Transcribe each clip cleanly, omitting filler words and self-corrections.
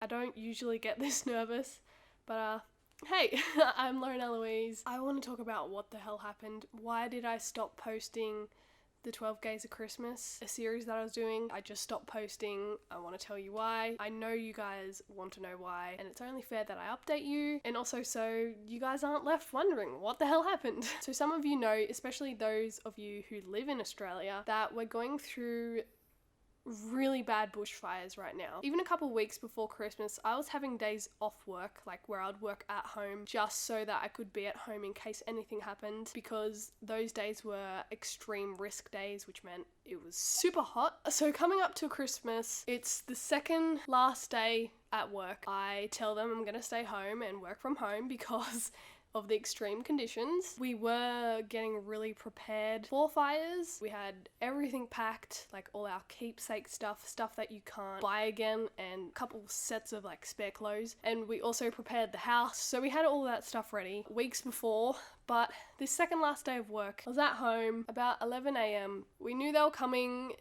I don't usually get this nervous, but hey, I'm Lauren Eloise. I want to talk about what the hell happened. Why did I stop posting the 12 Gays of Christmas, a series that I was doing? I just stopped posting. I want to tell you why. I know you guys want to know why, and it's only fair that I update you, and also so you guys aren't left wondering what the hell happened. So some of you know, especially those of you who live in Australia, that we're going through really bad bushfires right now. Even a couple weeks before Christmas, I was having days off work, like where I'd work at home, just so that I could be at home in case anything happened, because those days were extreme risk days, which meant it was super hot. So coming up to Christmas, it's the second last day at work. I tell them I'm gonna stay home and work from home because of the extreme conditions. We were getting really prepared for fires. We had everything packed, like all our keepsake stuff that you can't buy again, and a couple sets of like spare clothes. And we also prepared the house, so we had all that stuff ready weeks before. But this second last day of work, I was at home about 11 a.m. We knew they were coming.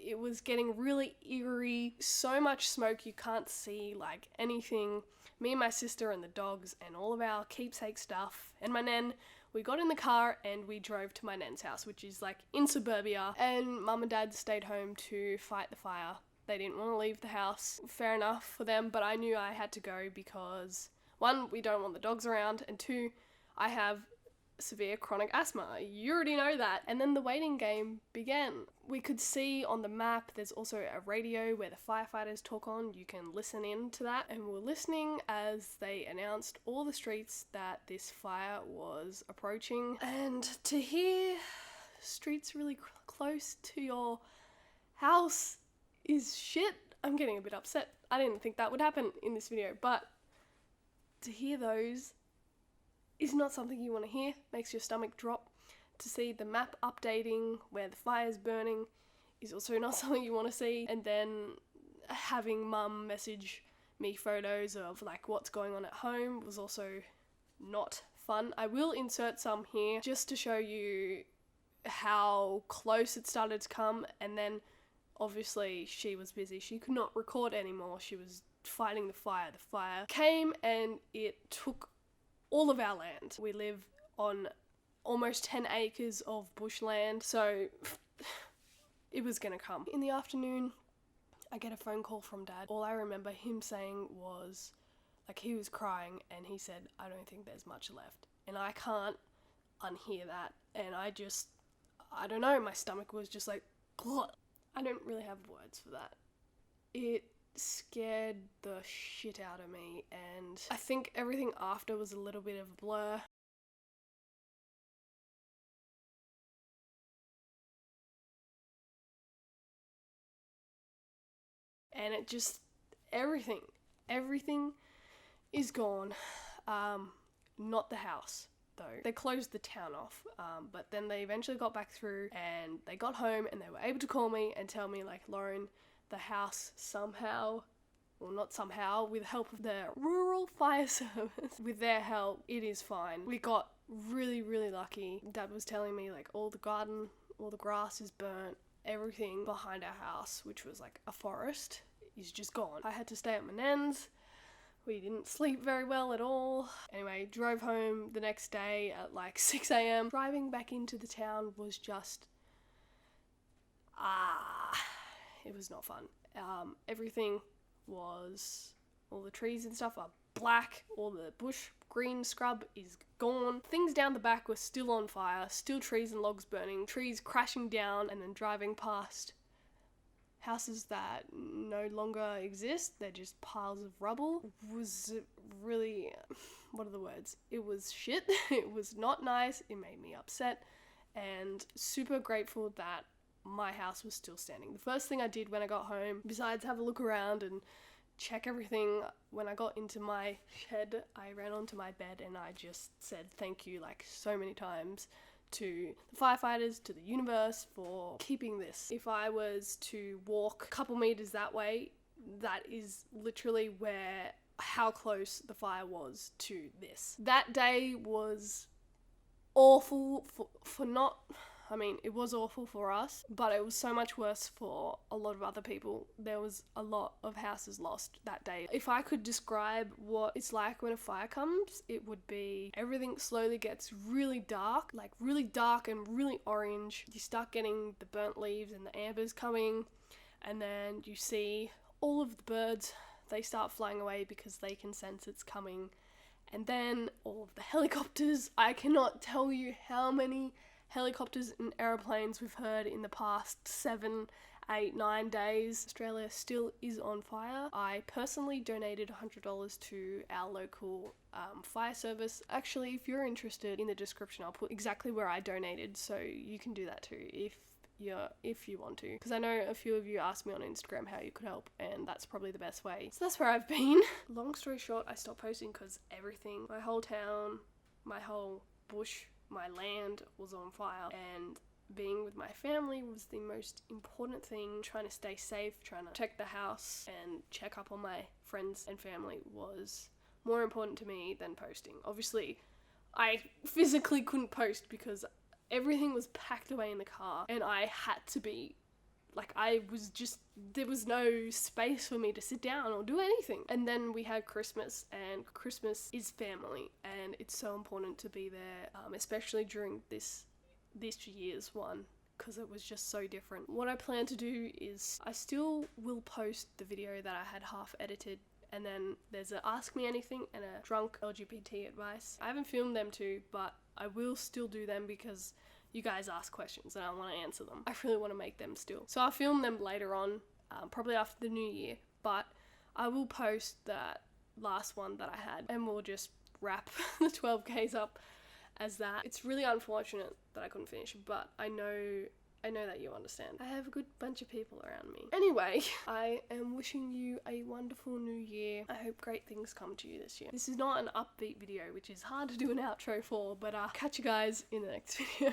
It was getting really eerie, so much smoke you can't see like anything. Me and my sister and the dogs and all of our keepsake stuff and my nan, we got in the car and we drove to my nan's house, which is like in suburbia, and mum and dad stayed home to fight the fire. They didn't want to leave the house. Fair enough for them, but I knew I had to go because one, we don't want the dogs around, and two, I have severe chronic asthma. You already know that. And then the waiting game began. We could see on the map there's also a radio where the firefighters talk on. You can listen in to that, and we're listening as they announced all the streets that this fire was approaching. And to hear streets really close to your house is shit. I'm getting a bit upset. I didn't think that would happen in this video, but to hear those is not something you want to hear. Makes your stomach drop. To see the map updating where the fire's burning is also not something you want to see. And then having mum message me photos of like what's going on at home was also not fun. I will insert some here just to show you how close it started to come, and then obviously she was busy. She could not record anymore. She was fighting the fire. The fire came and it took all of our land. We live on almost 10 acres of bushland, so it was gonna come. In the afternoon, I get a phone call from Dad. All I remember him saying was, like, he was crying and he said, "I don't think there's much left." And I can't unhear that, and I don't know, my stomach was just like, "Gluh." I don't really have words for that. It scared the shit out of me, and I think everything after was a little bit of a blur. And it just, everything is gone. Not the house though. They closed the town off, but then they eventually got back through and they got home and they were able to call me and tell me, like, "Lauren, the house somehow," well, not somehow, with the help of the rural fire service, with their help, it is fine. We got really, really lucky. Dad was telling me, like, all the garden, all the grass is burnt, everything behind our house, which was like a forest, is just gone. I had to stay at my nan's. We didn't sleep very well at all. Anyway, drove home the next day at like 6 a.m. Driving back into the town was just, it was not fun. Everything was, all the trees and stuff are black, all the bush green scrub is gone. Things down the back were still on fire, still trees and logs burning, trees crashing down, and then driving past houses that no longer exist. They're just piles of rubble. It was really, what are the words? It was shit. It was not nice. It made me upset, and super grateful that my house was still standing. The first thing I did when I got home, besides have a look around and check everything, when I got into my shed, I ran onto my bed and I just said thank you like so many times to the firefighters, to the universe for keeping this. If I was to walk a couple meters that way, that is literally how close the fire was to this. That day was awful for not, I mean, it was awful for us, but it was so much worse for a lot of other people. There was a lot of houses lost that day. If I could describe what it's like when a fire comes, it would be everything slowly gets really dark, like really dark and really orange. You start getting the burnt leaves and the ambers coming, and then you see all of the birds, they start flying away because they can sense it's coming. And then all of the helicopters, I cannot tell you how many helicopters and aeroplanes we've heard in the past 7, 8, 9 days. Australia still is on fire. I personally donated $100 to our local fire service. Actually, if you're interested, in the description I'll put exactly where I donated, so you can do that too if you want to, because I know a few of you asked me on Instagram how you could help, and that's probably the best way. So that's where I've been. Long story short, I stopped posting because everything, my whole town, my whole bush, my land was on fire, and being with my family was the most important thing. Trying to stay safe, trying to check the house and check up on my friends and family was more important to me than posting. Obviously, I physically couldn't post because everything was packed away in the car, and I had to be, like, there was no space for me to sit down or do anything. And then we had Christmas, and Christmas is family, and it's so important to be there, especially during this year's one, because it was just so different. What I plan to do is I still will post the video that I had half edited, and then there's a Ask Me Anything and a drunk LGBT advice. I haven't filmed them too, but I will still do them because you guys ask questions and I want to answer them. I really want to make them still. So I'll film them later on, probably after the new year, but I will post that last one that I had, and we'll just wrap the 12Ks up as that. It's really unfortunate that I couldn't finish, but I know that you understand. I have a good bunch of people around me. Anyway, I am wishing you a wonderful new year. I hope great things come to you this year. This is not an upbeat video, which is hard to do an outro for, but I'll catch you guys in the next video.